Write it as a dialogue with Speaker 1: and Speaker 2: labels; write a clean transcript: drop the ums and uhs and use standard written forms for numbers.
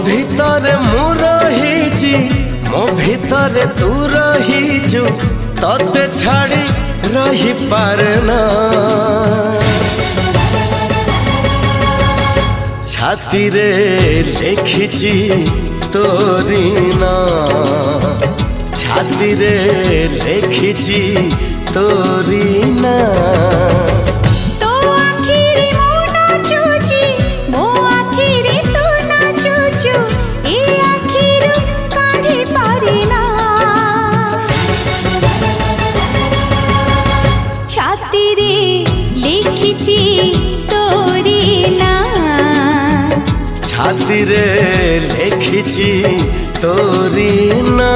Speaker 1: ভিতরে মু রহিছি মো ভিতরে তু রহিছু ততে ছাড়ি রহি পারে না ছাতি রে লেখিছি তোরি না ছাতি রে লেখিছি তোরি না ছাতি রে লেখিছি তোরি না।